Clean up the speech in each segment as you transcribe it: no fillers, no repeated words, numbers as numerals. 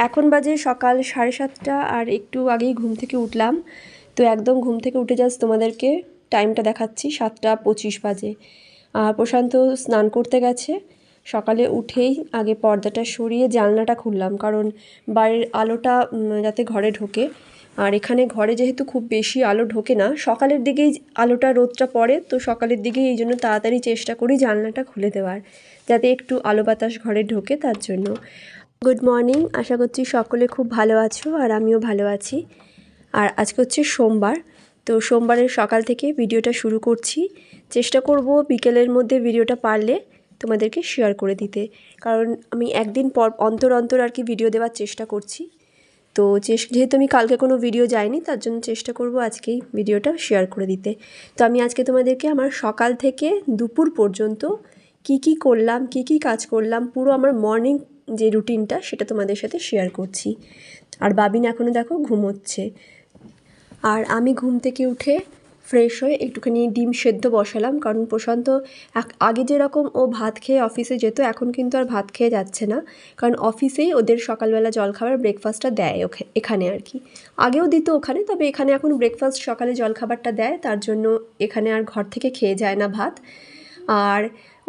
এখন বাজে সকাল 7:30 আর একটু আগেই ঘুম থেকে উঠলাম। তো একদম ঘুম থেকে উঠে জাস্ট তোমাদেরকে টাইমটা দেখাচ্ছি। 7:25 বাজে। প্রশান্ত স্নান করতে গেছে। সকালে উঠেই আগে পর্দাটা সরিয়ে জানলাটা খুললাম, কারণ বাইরের আলোটা যাতে ঘরে ঢোকে। আর এখানে ঘরে যেহেতু খুব বেশি আলো ঢোকে না, সকালের দিকেই আলোটা রোদটা পড়ে, তো সকালের দিকেই এই জন্য তাড়াতাড়ি চেষ্টা করি জানলাটা খুলে দেওয়ার, যাতে একটু আলো বাতাস ঘরে ঢোকে, তার জন্য। গুড মর্নিং, আশা করছি সকলে খুব ভালো আছো আর আমিও ভালো আছি। আর আজকে হচ্ছে সোমবার, তো সোমবারের সকাল থেকে ভিডিওটা শুরু করছি। চেষ্টা করব বিকেলের মধ্যে ভিডিওটা পারলে তোমাদেরকে শেয়ার করে দিতে, কারণ আমি একদিন পর অন্তর আর কি ভিডিও দেওয়ার চেষ্টা করছি। তো যেহেতু আমি কালকে কোনো ভিডিও যাইনি, তার জন্য চেষ্টা করব আজকেই ভিডিওটা শেয়ার করে দিতে। তো আমি আজকে তোমাদেরকে আমার সকাল থেকে দুপুর পর্যন্ত কি করলাম, কি কাজ করলাম, পুরো আমার মর্নিং যে রুটিনটা সেটা তোমাদের সাথে শেয়ার করছি। আর বাবিন এখনও দেখো ঘুমোচ্ছে। আর আমি ঘুম থেকে উঠে ফ্রেশ হয়ে একটুখানি ডিম সেদ্ধ বসালাম, কারণ প্রশান্ত আগে যেরকম ও ভাত খেয়ে অফিসে যেত, এখন কিন্তু আর ভাত খেয়ে যাচ্ছে না, কারণ অফিসেই ওদের সকালবেলা জলখাবার ব্রেকফাস্টটা দেয় এখানে আর কি। আগেও দিত ওখানে, তবে এখানে এখন ব্রেকফাস্ট সকালে জলখাবারটা দেয়, তার জন্য এখানে আর ঘর থেকে খেয়ে যায় না ভাত। আর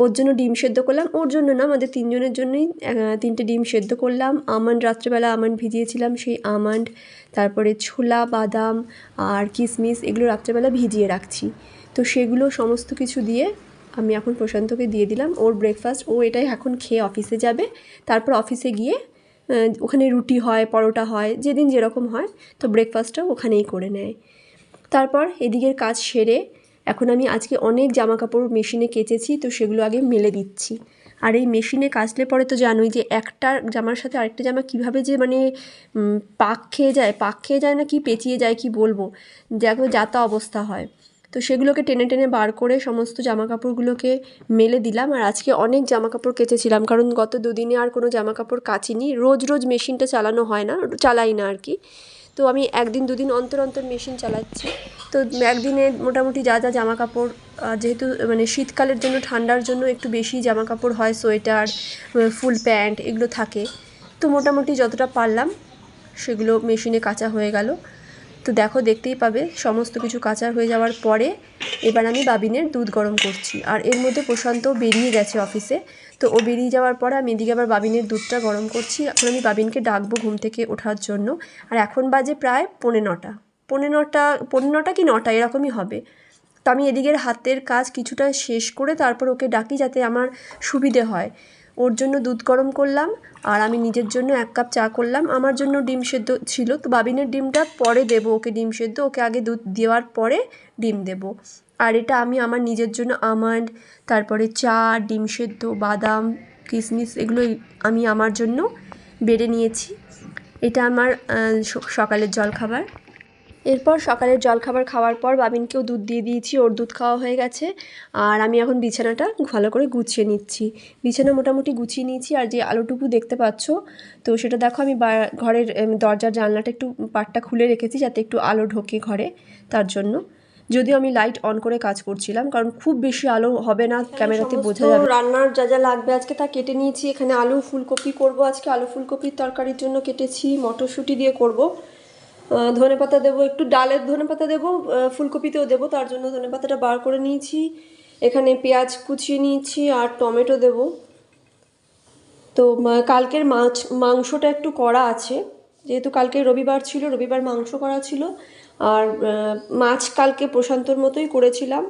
ওর জন্য ডিম সেদ্ধ করলাম, ওর জন্য না, আমাদের তিনজনের জন্যই 3টে ডিম সেদ্ধ করলাম। আমন্ড, রাত্রেবেলা আমন্ড ভিজিয়েছিলাম, সেই আমন্ড, তারপরে ছোলা, বাদাম আর কিশমিশ, এগুলো রাত্রেবেলা ভিজিয়ে রাখছি। তো সেগুলো সমস্ত কিছু দিয়ে আমি এখন প্রশান্তকে দিয়ে দিলাম ওর ব্রেকফাস্ট। ও এটাই এখন খেয়ে অফিসে যাবে। তারপর অফিসে গিয়ে ওখানে রুটি হয়, পরোটা হয়, যেদিন যেরকম হয়, তো ব্রেকফাস্টটাও ওখানেই করে নেয়। তারপর এদিকের কাজ সেরে এখন আমি আজকে অনেক জামা কাপড় মেশিনে কেচেছি, তো সেগুলো আগে মেলে দিচ্ছি। আর এই মেশিনে কাচলে পরে তো জানোই যে একটা জামার সাথে আরেকটা জামা কীভাবে যে মানে পাক খেয়ে যায় না কি পেঁচিয়ে যায়, কি বলবো, দেখো যাতা অবস্থা হয়। তো সেগুলোকে টেনে বার করে সমস্ত জামা কাপড়গুলোকে মেলে দিলাম। আর আজকে অনেক জামা কাপড় কেচেছিলাম, কারণ গত দুদিনে আর কোনো জামা কাপড় কাচিনি। রোজ মেশিনটা চালানো হয় না, চালাই না আর কি। তো আমি একদিন দুদিন অন্তর মেশিন চালাচ্ছি। তো একদিনে মোটামুটি যা জামা কাপড়, যেহেতু মানে শীতকালের জন্য, ঠান্ডার জন্য একটু বেশি জামা কাপড় হয়, সোয়েটার, ফুল প্যান্ট এগুলো থাকে। তো মোটামুটি যতটা পারলাম সেগুলো মেশিনে কাচা হয়ে গেল। তো দেখতেই পাবে সমস্ত কিছু কাচা হয়ে যাওয়ার পরে এবার আমি বাবিনের দুধ গরম করছি। আর এর মধ্যে প্রশান্ত বেরিয়ে গেছে অফিসে, তো ও বেরিয়ে যাওয়ার পরে আমি এদিকে আবার বাবিনের দুধটা গরম করছি। এখন আমি বাবিনকে ডাকবো ঘুম থেকে ওঠার জন্য। আর এখন বাজে প্রায় 9:45 কি 9টা এরকমই হবে। তো আমি এদিকের হাতের কাজ কিছুটা শেষ করে তারপর ওকে ডাকি, যাতে আমার সুবিধে হয়। ওর জন্য দুধ গরম করলাম, আর আমি নিজের জন্য 1 কাপ চা করলাম। আমার জন্য ডিম সেদ্ধ ছিল, তো বাবিনের ডিমটা পরে দেবো ওকে, ডিম সেদ্ধ ওকে আগে দুধ দেওয়ার পরে ডিম দেবো। আর এটা আমি আমার নিজের জন্য আমন্ড, তারপরে চা, ডিম সেদ্ধ, বাদাম, কিশমিশ, এগুলোই আমি আমার জন্য বেড়ে নিয়েছি। এটা আমার সকালের জলখাবার। এরপর সকালের জলখাবার খাওয়ার পর বাবিনকেও দুধ দিয়ে দিয়েছি, ওর দুধ খাওয়া হয়ে গেছে। আর আমি এখন বিছানাটা ভালো করে গুছিয়ে নিচ্ছি। বিছানা মোটামুটি গুছিয়ে নিয়েছি। আর যে আলোটুকু দেখতে পাচ্ছ, তো সেটা দেখো আমি ঘরের দরজার জানলাটা একটু পাটটা খুলে রেখেছি, যাতে একটু আলো ঢোকে ঘরে, তার জন্য। যদিও আমি লাইট অন করে কাজ করছিলাম, কারণ খুব বেশি আলো হবে না, ক্যামেরাতে বোঝা যাবে। রান্নার যা লাগবে আজকে তা কেটে নিয়েছি। এখানে আলু ফুলকপি করব আজকে। আলু ফুলকপির তরকারির জন্য কেটেছি। মটরশুঁটি দিয়ে করব। ধনেপাতা দেবো, একটু ডালের ধনেপাতা দেবো, ফুলকপিতেও দেবো, তার জন্য ধনেপাতাটা বার করে নিয়েছি। এখানে পেঁয়াজ কুচিয়ে নিয়েছি আর টমেটো দেবো। তো কালকের মাংসটা একটু করা আছে, যেহেতু কালকে রবিবার ছিল, রবিবার মাংস করা ছিল। আর মাছ কালকে প্রশান্তর মতোই করেছিলাম।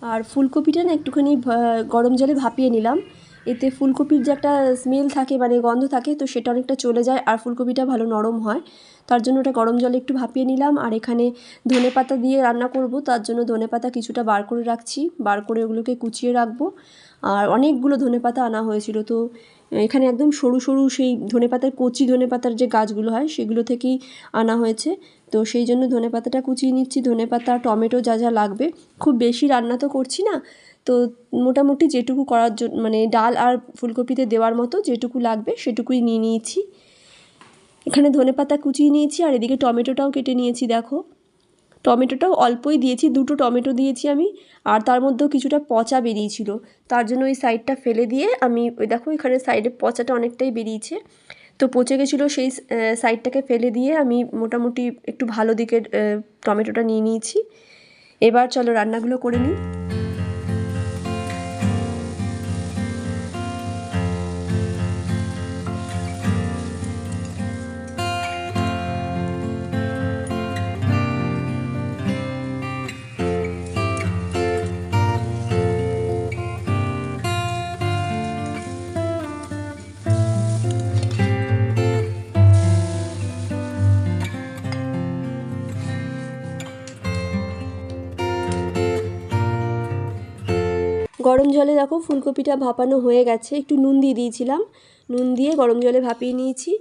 আর ফুলকপিটা না একটুখানি গরম জলে ভাপিয়ে নিলাম। এতে ফুলকপির যে একটা স্মেল থাকে, মানে গন্ধ থাকে, তো সেটা অনেকটা চলে যায়, আর ফুলকপিটা ভালো নরম হয়। তার জন্য ওটা গরম জলে একটু ভাপিয়ে নিলাম। আর এখানে ধনেপাতা দিয়ে রান্না করব, তার জন্য ধনেপাতা কিছুটা বার করে রাখছি, বার করে ওগুলোকে কুচিয়ে রাখবো। আর অনেকগুলো ধনেপাতা আনা হয়েছিল, তো এখানে একদম সরু সেই ধনেপাতার, কচি ধনেপাতার যে গাছগুলো হয় সেগুলো থেকেই আনা হয়েছে। তো সেই জন্য ধনেপাতাটা কুচিয়ে নিচ্ছি। ধনেপাতা, টমেটো যা লাগবে, খুব বেশি রান্না তো করছি না, তো মোটামুটি যেটুকু করার জন্য, মানে ডাল আর ফুলকপিতে দেওয়ার মতো যেটুকু লাগবে সেটুকুই নিয়ে নিয়েছি। এখানে ধনেপাতা কুচিয়ে নিয়েছি, আর এদিকে টমেটোটাও কেটে নিয়েছি দেখো। টমেটোটাও অল্পই দিয়েছি, 2টো টমেটো দিয়েছি আমি, আর তার মধ্যেও কিছুটা পচা বেরিয়েছিল, তার জন্য ওই সাইডটা ফেলে দিয়ে আমি ওই দেখো এখানে সাইডে পচাটা অনেকটাই বেরিয়েছে, তো পচে গেছিলো সেই সাইডটাকে ফেলে দিয়ে আমি মোটামুটি একটু ভালো দিকের টমেটোটা নিয়ে নিয়েছি। এবার চলো রান্নাগুলো করে নিই। গরম জলে দেখো ফুলকপিটা ভাপানো হয়ে গেছে, একটু নুন দিয়ে দিয়েছিলাম, নুন দিয়ে গরম জলে ভাপিয়ে নিয়েছি।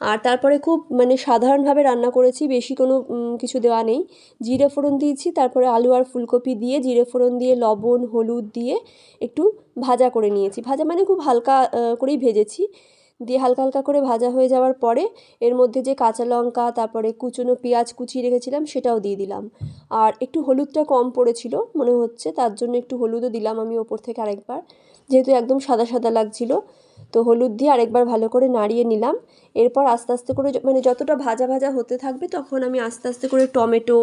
আর তারপরে খুব মানে সাধারণভাবে রান্না করেছি, বেশি কোনো কিছু দেওয়া নেই। জিরে ফোড়ন দিয়েছি, তারপরে আলু আর ফুলকপি দিয়ে জিরে ফোড়ন দিয়ে লবণ হলুদ দিয়ে একটু ভাজা করে নিয়েছি, ভাজা মানে খুব হালকা করেই ভেজেছি। দিয়ে হালকা হালকা করে ভাজা হয়ে যাওয়ার পরে এর মধ্যে যে কাঁচা লঙ্কা তারপরে কুচনো পেঁয়াজ কুচিয়ে রেখেছিলাম সেটাও দিয়ে দিলাম। আর একটু হলুদটা কম পড়েছিল মনে হচ্ছে, তার জন্য একটু হলুদও দিলাম আমি ওপর থেকে আরেকবার, যেহেতু একদম সাদা সাদা লাগছিল। তো হলুদ দিয়ে আরেকবার ভালো করে নাড়িয়ে নিলাম। এরপর আস্তে আস্তে করে মানে যতটা ভাজা ভাজা হতে থাকবে তখন আমি আস্তে আস্তে করে টমেটো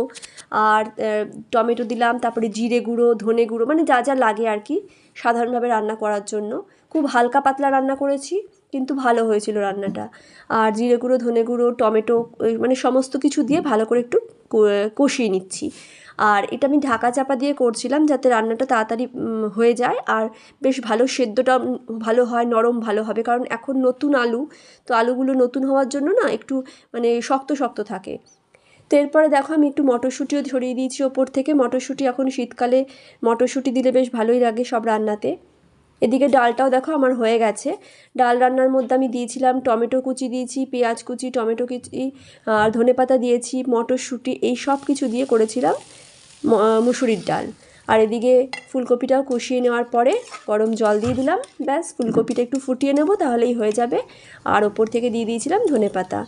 আর টমেটো দিলাম, তারপরে জিরে গুঁড়ো ধনে গুঁড়ো মানে যা যা লাগে আর কি সাধারণভাবে রান্না করার জন্য। খুব হালকা পাতলা রান্না করেছি কিন্তু ভালো হয়েছিল রান্নাটা। আর জিরে গুঁড়ো ধনে গুঁড়ো টমেটো মানে সমস্ত কিছু দিয়ে ভালো করে একটু কষিয়ে নিচ্ছি। আর এটা আমি ঢাকা চাপা দিয়ে করছিলাম যাতে রান্নাটা তাড়াতাড়ি হয়ে যায় আর বেশ ভালো সেদ্ধটা ভালো হয়, নরম ভালো হবে, কারণ এখন নতুন আলু, তো আলুগুলো নতুন হওয়ার জন্য না একটু মানে শক্ত শক্ত থাকে। তো এরপরে দেখো আমি একটু মটরশুঁটিও ছড়িয়ে দিয়েছি ওপর থেকে। মটরশুঁটি এখন শীতকালে মটরশুঁটি দিলে বেশ ভালোই লাগে সব রান্নাতে। এদিকে ডালটাও দেখো আমার হয়ে গেছে। ডাল রান্নার মধ্যে আমি দিয়েছিলাম টমেটো কুচি দিয়েছি, পেঁয়াজ কুচি, টমেটো কুচি আর ধনেপাতা দিয়েছি, মটরশুঁটি, এই সব কিছু দিয়ে করেছিলাম মুসুরির ডাল। আর এদিকে ফুলকপিটাও কষিয়ে নেওয়ার পরে গরম জল দিয়ে দিলাম, ব্যাস ফুলকপিটা একটু ফুটিয়ে নেব তাহলেই হয়ে যাবে। আর ওপর থেকে দিয়ে দিয়েছিলাম ধনেপাতা।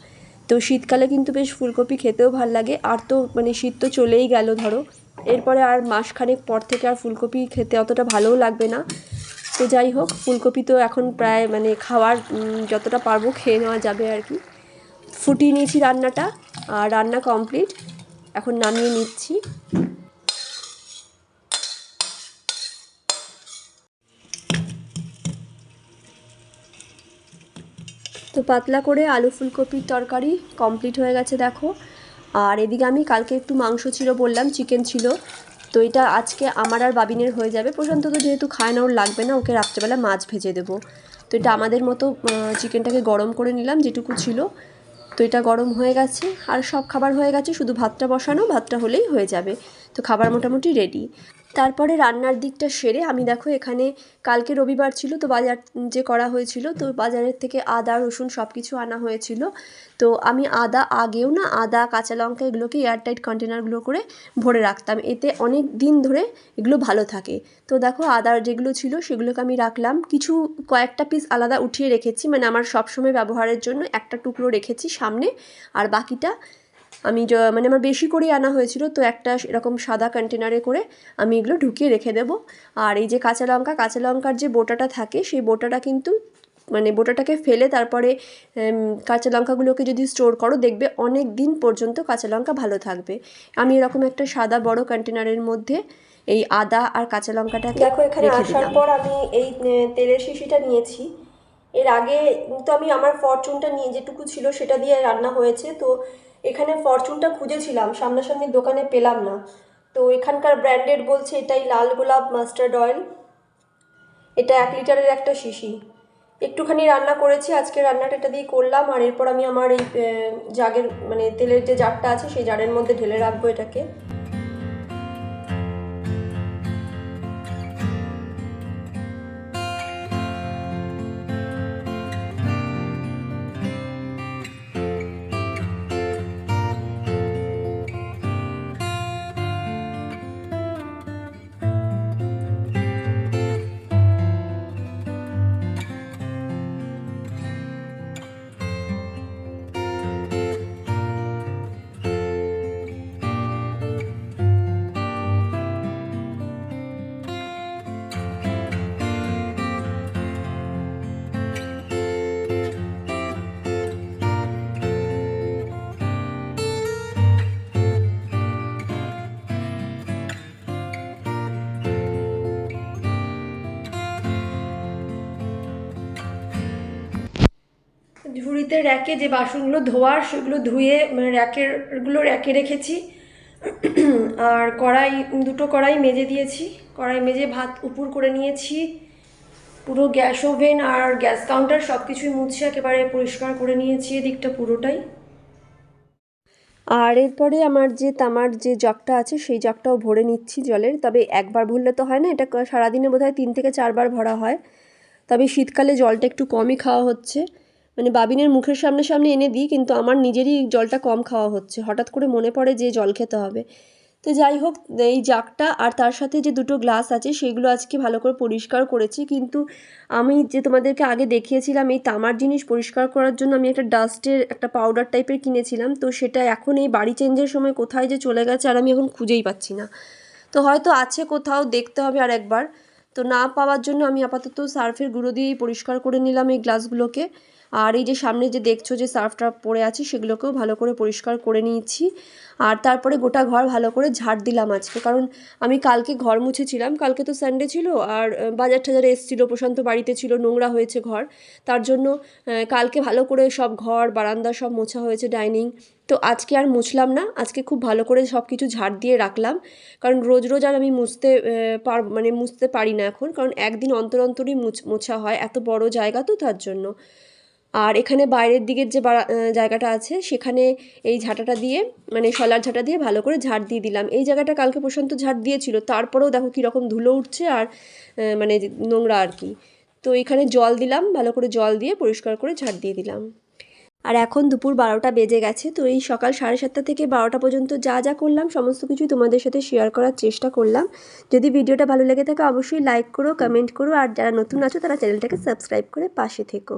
তো শীতকালে কিন্তু বেশ ফুলকপি খেতেও ভাল লাগে, আর তো মানে শীত তো চলেই গেল ধরো, এরপরে আর মাসখানেক পর থেকে আর ফুলকপি খেতে অতটা ভালোও লাগবে না। তো যাই হোক, ফুলকপি তো এখন প্রায় মানে খাওয়ার যতটা পারবো খেয়ে নেওয়া যাবে আর কি। ফুটিয়ে নিয়েছি রান্নাটা, আর রান্না কমপ্লিট, এখন নামিয়ে নিচ্ছি। তো পাতলা করে আলু ফুলকপির তরকারি কমপ্লিট হয়ে গেছে দেখো। আর এদিকে আমি কালকে একটু মাংস ছিল বললাম, চিকেন ছিল, তো এটা আজকে আমার আর বাবিনের হয়ে যাবে। প্রশান্ত তো যেহেতু খায় না, ওর লাগবে না, ওকে রাত্রেবেলা মাছ ভেজে দেবো। তো এটা আমাদের মতো চিকেনটাকে গরম করে নিলাম যেটুকু ছিল। তো এটা গরম হয়ে গেছে আর সব খাবার হয়ে গেছে, শুধু ভাতটা বসানো, ভাতটা হলেই হয়ে যাবে। তো খাবার মোটামুটি রেডি। তারপরে রান্নার দিকটা সেরে আমি দেখো এখানে কালকে রবিবার ছিল তো বাজার যে করা হয়েছিল, তো বাজারের থেকে আদা রসুন সব কিছু আনা হয়েছিল। তো আমি আদা আগেও না আদা কাঁচা লঙ্কা এগুলোকে এয়ারটাইট কন্টেনারগুলো করে ভরে রাখতাম, এতে অনেক দিন ধরে এগুলো ভালো থাকে। তো দেখো আদার যেগুলো ছিল সেগুলোকে আমি রাখলাম, কিছু কয়েকটা পিস আলাদা উঠিয়ে রেখেছি, মানে আমার সবসময় ব্যবহারের জন্য একটা টুকরো রেখেছি সামনে, আর বাকিটা আমি মানে আমার বেশি করেই আনা হয়েছিল, তো একটা এরকম সাদা কন্টেনারে করে আমি এগুলো ঢুকিয়ে রেখে দেবো। আর এই যে কাঁচা লঙ্কার যে বোটাটা থাকে সেই বোটাটা কিন্তু মানে বোটাটাকে ফেলে তারপরে কাঁচা লঙ্কাগুলোকে যদি স্টোর করো দেখবে অনেক দিন পর্যন্ত কাঁচা লঙ্কা ভালো থাকবে। আমি এরকম একটা সাদা বড় কন্টেনারের মধ্যে এই আদা আর কাঁচা লঙ্কাটাকে দেখো এখানে আসার পর আমি এই তেলের শিশিটা নিয়েছি। এর আগে তো আমি আমার ফরচুনটা নিয়ে যেটুকু ছিল সেটা দিয়ে রান্না হয়েছে, তো এখানে ফরচুনটা খুঁজেছিলাম সামনাসামনি দোকানে পেলাম না, তো এখানকার ব্র্যান্ডেড বলছে এটাই লাল গোলাপ মাস্টার্ড অয়েল, এটা 1 লিটারের একটা শিশি। একটুখানি রান্না করেছি আজকে, রান্নাটা এটা দিয়ে করলাম। আর এরপর আমি আমার এই জাগের মানে তেলের যে জারটা আছে সেই জারের মধ্যে ঢেলে রাখবো এটাকে। ঝুড়িতে র্যাকে যে বাসনগুলো ধোয়ার সেগুলো ধুয়ে মানে র্যাকে রেখেছি। আর দুটো কড়াই মেজে দিয়েছি, কড়াই মেজে ভাত উপর করে নিয়েছি। পুরো গ্যাস ওভেন আর গ্যাস কাউন্টার সব কিছুই মুছে একেবারে পরিষ্কার করে নিয়েছি এদিকটা পুরোটাই। আর এরপরে আমার যে তামার যে জগটা আছে সেই জগটাও ভরে নিচ্ছি জলের। তবে একবার ভরলে তো হয় না, এটা সারাদিনে বোধহয় 3 থেকে 4 বার ভরা হয়। তবে শীতকালে জলটা একটু কমই খাওয়া হচ্ছে, মানে বাবিনের মুখের সামনে সামনে এনে দিই, কিন্তু আমার নিজেরই জলটা কম খাওয়া হচ্ছে। হঠাৎ করে মনে পড়ে যে জল খেতে হবে। তো যাই হোক, এই জাগটা আর তার সাথে যে দুটো গ্লাস আছে সেইগুলো আজকে ভালো করে পরিষ্কার করেছি। কিন্তু আমি যে তোমাদেরকে আগে দেখিয়েছিলাম এই তামার জিনিস পরিষ্কার করার জন্য আমি একটা ডাস্টের একটা পাউডার টাইপের কিনেছিলাম, তো সেটা এখন এই বাড়ি চেঞ্জের সময় কোথায় যে চলে গেছে আর আমি এখন খুঁজেই পাচ্ছি না। তো হয়তো আছে কোথাও, দেখতে হবে আর একবার। তো না পাওয়ার জন্য আমি আপাতত সার্ফের গুঁড়ো দিয়েই পরিষ্কার করে নিলাম এই গ্লাসগুলোকে। আর এই যে সামনে যে দেখছো যে সার্ফটা পড়ে আছে সেগুলোকেও ভালো করে পরিষ্কার করে নিয়েছি। আর তারপরে গোটা ঘর ভালো করে ঝাড় দিলাম আজকে, কারণ আমি কালকে ঘর মুছেছিলাম। কালকে তো সানডে ছিল আর বাজার টাজারে এসেছিলো, প্রশান্ত বাড়িতে ছিল, নোংরা হয়েছে ঘর। তার জন্য কালকে ভালো করে সব ঘর বারান্দা সব মোছা হয়েছে, ডাইনিং। তো আজকে আর মুছলাম না, আজকে খুব ভালো করে সব কিছু ঝাড় দিয়ে রাখলাম। কারণ রোজ রোজ আর আমি মুছতে পারি না এখন, কারণ একদিন অন্তর অন্তরই মোছা হয়, এত বড় জায়গা তো তার জন্য। আর এখানে বাইরের দিকের যে জায়গাটা আছে সেখানে এই ঝাঁটাটা দিয়ে, মানে শলার ঝাঁটা দিয়ে ভালো করে ঝাড় দিয়ে দিলাম। এই জায়গাটা কালকে প্রশান্ত ঝাড় দিয়েছিল, তারপরেও দেখো কীরকম ধুলো উঠছে আর মানে নোংরা আর কি। তো এখানে জল দিলাম, ভালো করে জল দিয়ে পরিষ্কার করে ঝাড় দিয়ে দিলাম। আর এখন দুপুর 12টা বেজে গেছে। তো এই সকাল 7:30 থেকে 12টা পর্যন্ত যা যা করলাম সমস্ত কিছুই তোমাদের সাথে শেয়ার করার চেষ্টা করলাম। যদি ভিডিওটা ভালো লেগে থাকে অবশ্যই লাইক করো, কমেন্ট করো, আর যারা নতুন আছো তারা চ্যানেলটাকে সাবস্ক্রাইব করে পাশে থেকো।